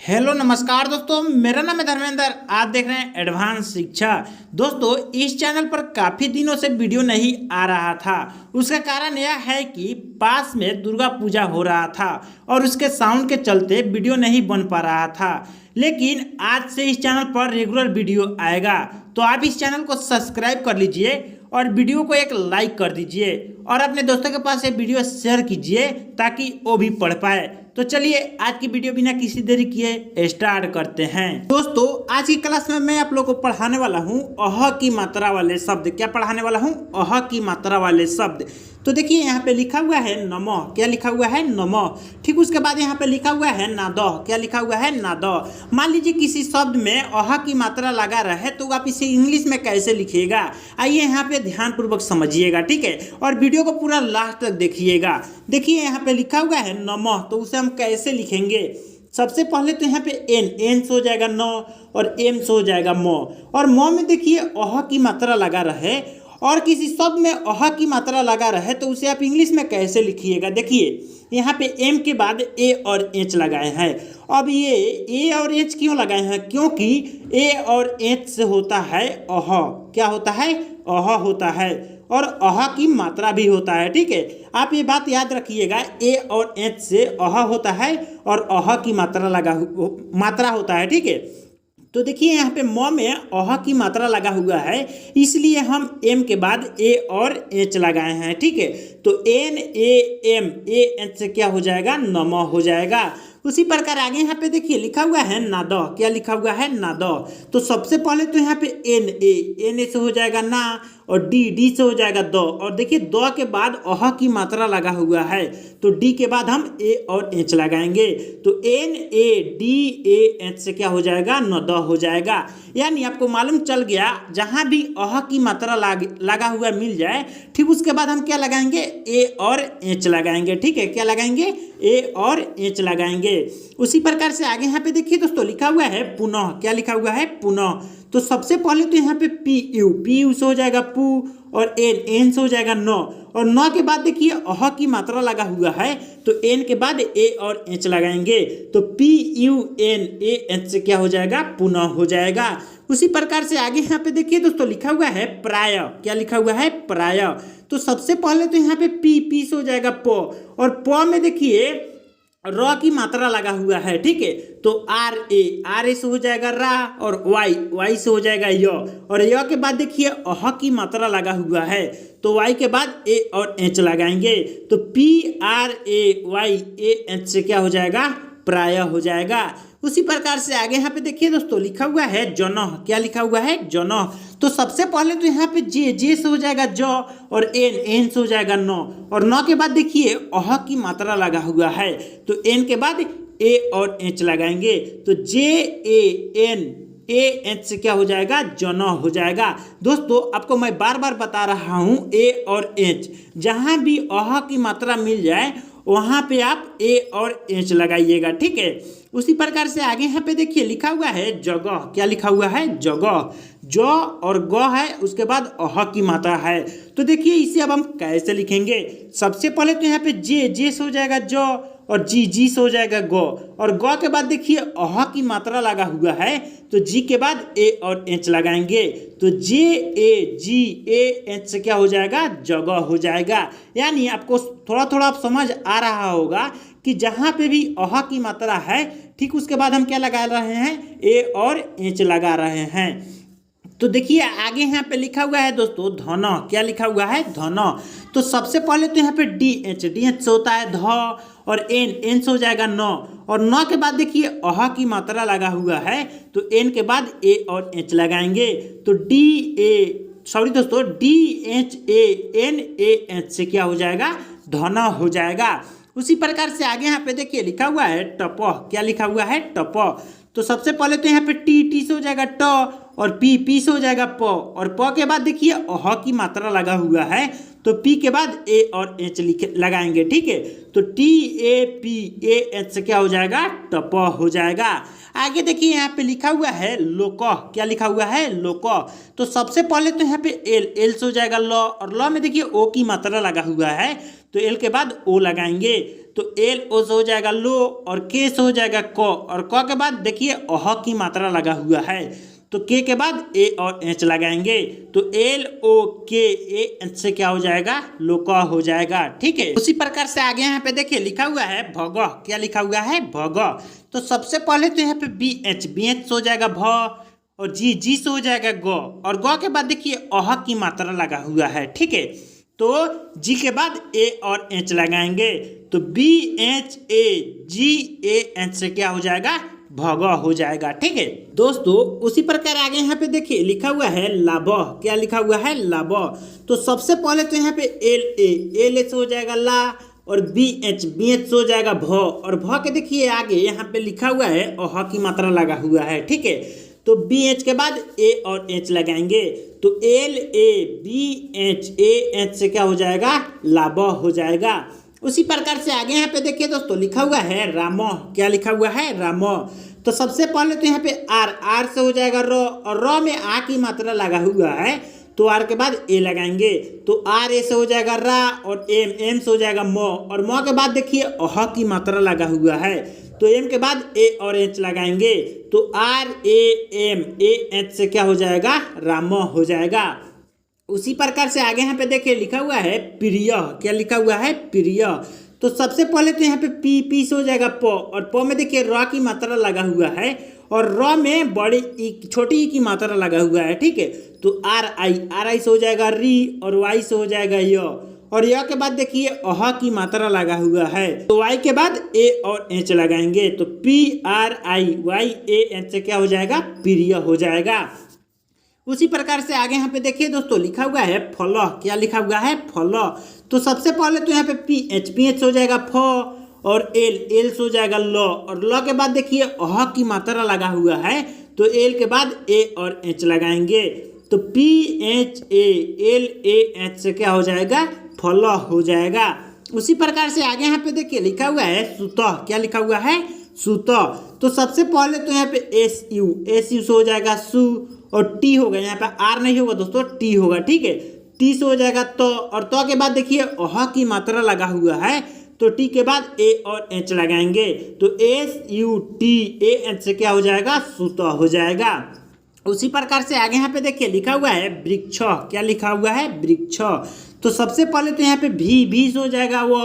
Hello नमस्कार दोस्तों, मेरा नाम है धर्मेंद्र। आप देख रहे हैं एडवांस शिक्षा। दोस्तों, इस चैनल पर काफ़ी दिनों से वीडियो नहीं आ रहा था। उसका कारण यह है कि पास में दुर्गा पूजा हो रहा था और उसके साउंड के चलते वीडियो नहीं बन पा रहा था। लेकिन आज से इस चैनल पर रेगुलर वीडियो आएगा, तो आप इस चैनल को सब्सक्राइब कर लीजिए और वीडियो को एक लाइक कर दीजिए और अपने दोस्तों के पास ये वीडियो शेयर कीजिए ताकि वो भी पढ़ पाए। तो चलिए आज की वीडियो बिना किसी देरी किए स्टार्ट करते हैं। दोस्तों, आज की क्लास में मैं आप लोगों को पढ़ाने वाला हूँ अह की मात्रा वाले शब्द। क्या पढ़ाने वाला हूँ? अह की मात्रा वाले शब्द। तो देखिए यहाँ पे लिखा हुआ है नमः। क्या लिखा हुआ है? नमः। ठीक, उसके बाद यहाँ पे लिखा हुआ है नादह। क्या लिखा हुआ है? नादह। मान लीजिए किसी शब्द में अह की मात्रा लगा रहे तो आप इसे इंग्लिश में कैसे लिखिएगा, आइए यहाँ पे ध्यानपूर्वक समझिएगा, ठीक है, और वीडियो को पूरा लास्ट तक देखिएगा। देखिए यहाँ पे लिखा हुआ है नमः, तो उसे हम कैसे लिखेंगे? सबसे पहले तो यहाँ पे एन से हो जाएगा न और एम से हो जाएगा म, और म में देखिए अह की मात्रा लगा रहे और किसी शब्द में अह की मात्रा लगा रहे तो उसे आप इंग्लिश में कैसे लिखिएगा? देखिए यहाँ पे एम के बाद ए और एच लगाए हैं। अब ये ए और एच क्यों लगाए हैं? क्योंकि ए और एच से होता है अह। क्या होता है? अह होता है, और अह की मात्रा भी होता है, ठीक है। आप ये बात याद रखिएगा, ए और एच से अह होता है और अह की मात्रा होता है, ठीक है। तो देखिए यहाँ पे म में अह की मात्रा लगा हुआ है, इसलिए हम एम के बाद ए और एच लगाए हैं, ठीक है। तो N A M A H से क्या हो जाएगा? नमः हो जाएगा। उसी प्रकार आगे यहाँ पे देखिए लिखा हुआ है नादह। क्या लिखा हुआ है? नादह। तो सबसे पहले तो यहाँ पे एन ए से हो जाएगा ना, और डी से हो जाएगा द, और देखिए द के बाद अह की मात्रा लगा हुआ है तो डी के बाद हम ए और एच लगाएंगे। तो N A D A H से क्या हो जाएगा? नद हो जाएगा। यानी आपको मालूम चल गया, जहाँ भी अह की मात्रा लगा हुआ मिल जाए, ठीक, उसके बाद हम क्या लगाएंगे? ए और एच लगाएंगे, ठीक है। क्या लगाएंगे? ए और एच लगाएंगे। उसी प्रकार से आगे यहाँ पे देखिए दोस्तों लिखा हुआ है पुनः। क्या लिखा हुआ है? पुनः। तो सबसे पहले तो यहाँ पे पी यू से हो जाएगा पू, और एन से हो जाएगा न, और न के बाद देखिए अह की मात्रा लगा हुआ है तो एन के बाद ए और एच लगाएंगे। तो P U N A H से क्या हो जाएगा? पुनः हो जाएगा। उसी प्रकार से आगे यहाँ पे देखिए दोस्तों लिखा हुआ है प्राय। क्या लिखा हुआ है? प्राय। तो सबसे पहले तो यहाँ पे पी से हो जाएगा प, और प में देखिए र की मात्रा लगा हुआ है, ठीक है। तो आर ए से हो जाएगा रा, और वाई से हो जाएगा य, और य के बाद देखिए अह की मात्रा लगा हुआ है तो वाई के बाद ए और एच लगाएंगे। तो P R A Y A H से क्या हो जाएगा? प्राय हो जाएगा। उसी प्रकार से आगे यहाँ पे देखिए दोस्तों लिखा हुआ है जनः। क्या लिखा हुआ है? जनः। तो सबसे पहले तो यहाँ पे जे से हो जाएगा ज, और एन से हो जाएगा न, और न के बाद देखिए अह की मात्रा लगा हुआ है तो एन के बाद ए और एच लगाएंगे। तो जे ए एन ए एच से क्या हो जाएगा? जनः हो जाएगा। दोस्तों, आपको मैं बार बार बता रहा हूँ, ए और एच जहाँ भी अह की मात्रा मिल जाए वहाँ पे आप ए और एच लगाइएगा, ठीक है। उसी प्रकार से आगे यहाँ पे देखिए लिखा हुआ है जगह। क्या लिखा हुआ है? जगह। ज और ग है, उसके बाद अह की मात्रा है। तो देखिए इसे अब हम कैसे लिखेंगे? सबसे पहले तो यहाँ पे जे से हो जाएगा ज, और जी से हो जाएगा ग, और ग के बाद देखिए अह की मात्रा लगा हुआ है तो जी के बाद ए और एच लगाएंगे। तो जे ए जी ए एच से क्या हो जाएगा? जगह हो जाएगा। यानी आपको थोड़ा थोड़ा आप समझ आ रहा होगा कि जहाँ पे भी अह की मात्रा है, ठीक, उसके बाद हम क्या लगा रहे हैं? ए और एच लगा रहे हैं। तो देखिए आगे यहाँ पे लिखा हुआ है दोस्तों धन। क्या लिखा हुआ है? धन। तो सबसे पहले तो यहाँ पे डी एच से होता है ध, और एन से हो जाएगा न, और न के बाद देखिए अह की मात्रा लगा हुआ है तो एन के बाद ए और एच लगाएंगे। तो D H A N A H से क्या हो जाएगा? धन हो जाएगा। उसी प्रकार से आगे यहाँ पे देखिए लिखा हुआ है टपह। क्या लिखा हुआ है? टपह। तो सबसे पहले तो यहाँ पे टी से हो जाएगा ट, और पी से हो जाएगा प, और प के बाद देखिए अह की मात्रा लगा हुआ है तो पी के बाद ए और एच लगाएंगे, ठीक है। तो T A P A H से क्या हो जाएगा? टपह हो जाएगा। आगे देखिए यहाँ पे लिखा हुआ है लोकह। क्या लिखा हुआ है? लोकह। तो सबसे पहले तो यहाँ पे एल से हो जाएगा ल, और ल में देखिए ओ की मात्रा लगा हुआ है तो एल के बाद ओ लगाएंगे। तो एल ओ से हो जाएगा लो और के से हो जाएगा क, और क के बाद देखिए अह की मात्रा लगा हुआ है, तो के के बाद ए और एच लगाएंगे, तो एल ओ के ए एच से क्या हो जाएगा, लोका हो जाएगा। ठीक है, उसी प्रकार से आगे यहाँ पे देखिए लिखा हुआ है भग, क्या लिखा हुआ है भग। तो सबसे पहले तो यहाँ पे बी एच से हो जाएगा भ, और जी जी से हो जाएगा ग, और ग के बाद देखिए अह की मात्रा लगा हुआ है। ठीक है, तो जी के बाद ए और एच लगाएंगे, तो B H A G A H से क्या हो जाएगा, भग हो जाएगा। ठीक है दोस्तों, उसी प्रकार आगे यहाँ पे देखिए लिखा हुआ है लाभ, क्या लिखा हुआ है लाभ। तो सबसे पहले तो यहाँ पे एल ए से हो जाएगा ला, और बी एच से हो जाएगा भ, और भ के देखिए आगे यहाँ पे लिखा हुआ है अह की मात्रा लगा हुआ है। ठीक है, तो बी एच के बाद ए और एच लगाएंगे, तो L A B H A H से क्या हो जाएगा, लाभ हो जाएगा। उसी प्रकार से आगे यहाँ पे देखिए दोस्तों लिखा हुआ है राम, क्या लिखा हुआ है राम। तो सबसे पहले तो यहाँ पे आर से हो जाएगा र, और र में आ की मात्रा लगा हुआ है, तो आर के बाद ए लगाएंगे, तो आर ए से हो जाएगा रा, और एम से हो जाएगा म, और म के बाद देखिए अह की मात्रा लगा हुआ है, तो एम के बाद ए और एच लगाएंगे, तो R A M A H से क्या हो जाएगा, राम हो जाएगा। उसी प्रकार से आगे यहाँ पे देखिए लिखा हुआ है प्रिय, क्या लिखा हुआ है प्रिय। तो सबसे पहले तो यहाँ पे पी से हो जाएगा प, और प में देखिए र की मात्रा लगा हुआ है, और र में बड़ी ई छोटी ई की मात्रा लगा हुआ है। ठीक है, तो आर आई से हो जाएगा री, और वाई से हो जाएगा य, और य के बाद देखिए अह की मात्रा लगा हुआ है, तो वाई के बाद ए और एच लगाएंगे, तो P R I Y A H से क्या हो जाएगा, प्रिय हो जाएगा। उसी प्रकार से आगे यहाँ पे देखिए दोस्तों लिखा हुआ है फल, क्या लिखा हुआ है फल। तो सबसे पहले तो यहाँ पे पी एच हो जाएगा फ, और एल से हो जाएगा ल, और ल के बाद देखिए अह की मात्रा लगा हुआ है, तो एल के बाद ए और एच लगाएंगे, तो P H A L A H से क्या हो जाएगा, फल हो जाएगा। उसी प्रकार से आगे यहाँ पे देखिए लिखा हुआ है सुत, क्या लिखा हुआ है सुत। तो सबसे पहले तो यहाँ पे एस यू से हो जाएगा सु, और टी होगा, यहाँ पे आर नहीं होगा दोस्तों, टी होगा। ठीक है, टी से हो जाएगा तो, और तो के बाद देखिए अह की मात्रा लगा हुआ है, तो टी के बाद ए और एच लगाएंगे, तो S U T A H से क्या हो जाएगा, सुत हो जाएगा। उसी प्रकार से आगे यहाँ पे देखिए लिखा हुआ है वृक्ष, क्या लिखा हुआ है वृक्ष। तो सबसे पहले तो यहाँ पे भी से हो जाएगा वो,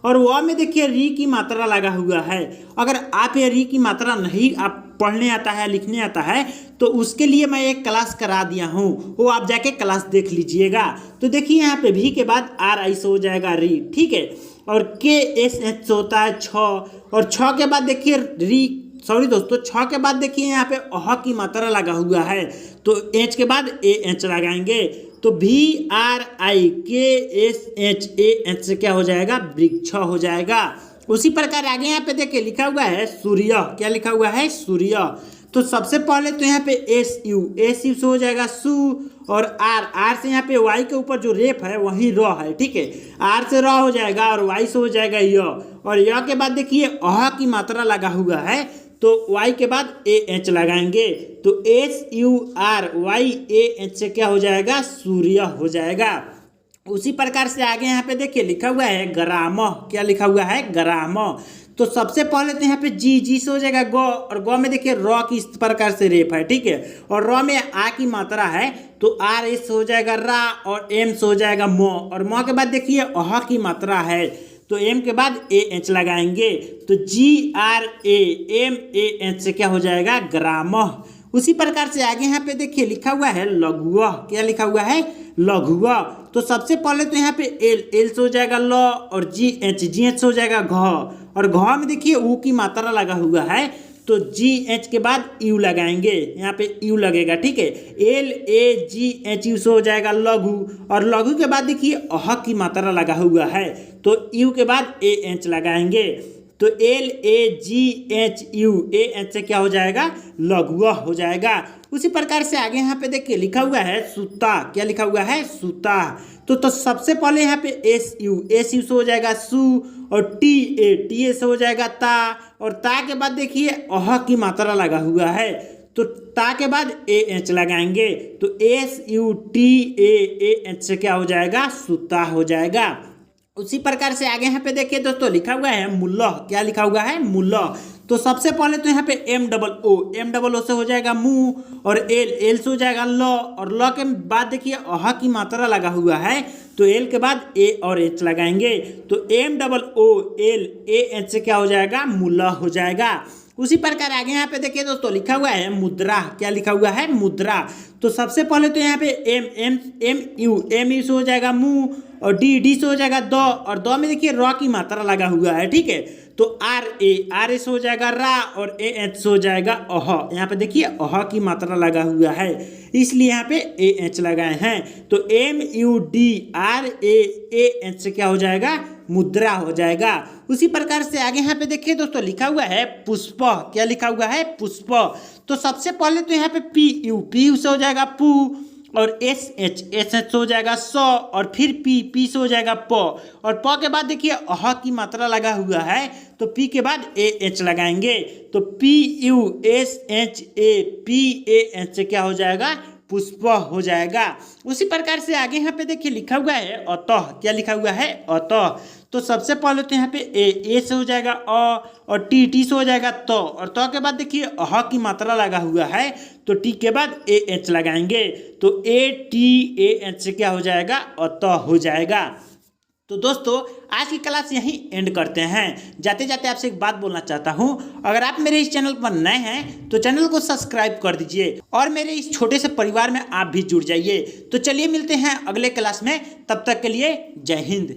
और वह में देखिए री की मात्रा लगा हुआ है। अगर आप ये री की मात्रा नहीं आप पढ़ने आता है, लिखने आता है, तो उसके लिए मैं एक क्लास करा दिया हूँ, वो आप जाके क्लास देख लीजिएगा। तो देखिए यहाँ पे भी के बाद आर आई से हो जाएगा री। ठीक है, और के एस एच से होता है छ, और छ के बाद देखिए छ के बाद देखिए यहाँ पे अह की मात्रा लगा हुआ है, तो एच के बाद ए एच लगाएंगे, तो भी आर आई के एस एच ए एच से क्या हो जाएगा, वृक्ष हो जाएगा। उसी प्रकार आगे यहाँ पे देखिए लिखा हुआ है सूर्य, क्या लिखा हुआ है सूर्य। तो सबसे पहले तो यहाँ पे एस यू से हो जाएगा सु, और आर से यहाँ पे वाई के ऊपर जो रेफ है वही र है। ठीक है, आर से र हो जाएगा, और वाई से हो जाएगा य, और य के बाद देखिए अह की मात्रा लगा हुआ है, तो y के बाद ए एच लगाएंगे, तो S U R Y A H से क्या हो जाएगा, सूर्य हो जाएगा। उसी प्रकार से आगे यहाँ पे देखिए लिखा हुआ है ग्राम, क्या लिखा हुआ है ग्राम। तो सबसे पहले तो यहाँ पे जी से हो जाएगा ग, और ग में देखिए र की इस प्रकार से रेप है। ठीक है, और र में आ की मात्रा है, तो आर एस हो जाएगा रा, और एम से हो जाएगा म, और म के बाद देखिए अह की मात्रा है, तो एम के बाद ए एच लगाएंगे, तो G R A M A H से क्या हो जाएगा, ग्राम। उसी प्रकार से आगे यहाँ पे देखिए लिखा हुआ है लघुआ, क्या लिखा हुआ है लघुआ। तो सबसे पहले तो यहाँ पे एल से हो जाएगा ल, और जी एच से हो जाएगा घ, और घ में देखिए ऊ की मात्रा लगा हुआ है, तो जी एच के बाद यू लगाएंगे, यहाँ पे यू लगेगा। ठीक है, L A ji H U से हो जाएगा लघु, और लघु के बाद देखिए अह की मात्रा लगा हुआ है, तो यू के बाद ए एच लगाएंगे, तो L A ji H U A H से क्या हो जाएगा, लघुआ हो जाएगा। उसी प्रकार से आगे यहाँ पे देखिए लिखा हुआ है सूता, क्या लिखा हुआ है सूता। तो सबसे पहले यहाँ पे एस यू से हो जाएगा सु, और टी ए से हो जाएगा ता, और ता के बाद देखिए अह की मात्रा लगा हुआ है, तो ता के बाद ए एच लगाएंगे, तो S U T A H से क्या हो जाएगा, सूता हो जाएगा। उसी प्रकार से आगे यहाँ पे देखिए दोस्तों लिखा हुआ है मुल्ला। क्या लिखा हुआ है? मुल्ला। तो सबसे पहले तो यहाँ पे एम डबल ओ से हो जाएगा मुंह, और एल से हो जाएगा ल, और ल के बाद देखिए अह की मात्रा लगा हुआ है, तो एल के बाद ए और एच लगाएंगे, तो M double O L A H से क्या हो जाएगा? मुल्ला हो जाएगा। उसी प्रकार आगे यहाँ पे देखिए दोस्तों लिखा हुआ है मुद्रा। क्या लिखा हुआ है? मुद्रा। तो सबसे पहले तो यहाँ पे एम यू से हो जाएगा मुंह, और डी से हो जाएगा द, और द में देखिए र की मात्रा लगा हुआ है, ठीक है। तो आर ए से हो जाएगा रा, और ए एच से हो जाएगा अह। यहाँ पे देखिए अह की मात्रा लगा हुआ है, इसलिए यहाँ पे ए एच लगाए हैं। तो MUDRA से क्या हो जाएगा? मुद्रा हो जाएगा। उसी प्रकार से आगे यहाँ पे देखिए दोस्तों लिखा हुआ है पुष्प। क्या लिखा हुआ है? पुष्प। तो सबसे पहले तो यहाँ पे पी से हो जाएगा पू, और एच से हो जाएगा स, और फिर पी से हो जाएगा प, और प के बाद देखिए अह की मात्रा लगा हुआ है, तो पी के बाद ए एच लगाएंगे, तो PUSHAPAH से क्या हो जाएगा? पुष्प हो जाएगा। उसी प्रकार से आगे यहाँ पे देखिए लिखा हुआ है अतः। क्या लिखा हुआ है? अतः। तो सबसे पहले तो यहाँ पे ए से हो जाएगा अ, और टी से हो जाएगा त, और त के बाद देखिए अह की मात्रा लगा हुआ है, तो टी के बाद ए एच लगाएंगे, तो ATAH से क्या हो जाएगा? अतः हो जाएगा। तो दोस्तों आज की क्लास यहीं एंड करते हैं। जाते जाते आपसे एक बात बोलना चाहता हूं, अगर आप मेरे इस चैनल पर नए हैं तो चैनल को सब्सक्राइब कर दीजिए, और मेरे इस छोटे से परिवार में आप भी जुड़ जाइए। तो चलिए मिलते हैं अगले क्लास में, तब तक के लिए जय हिंद।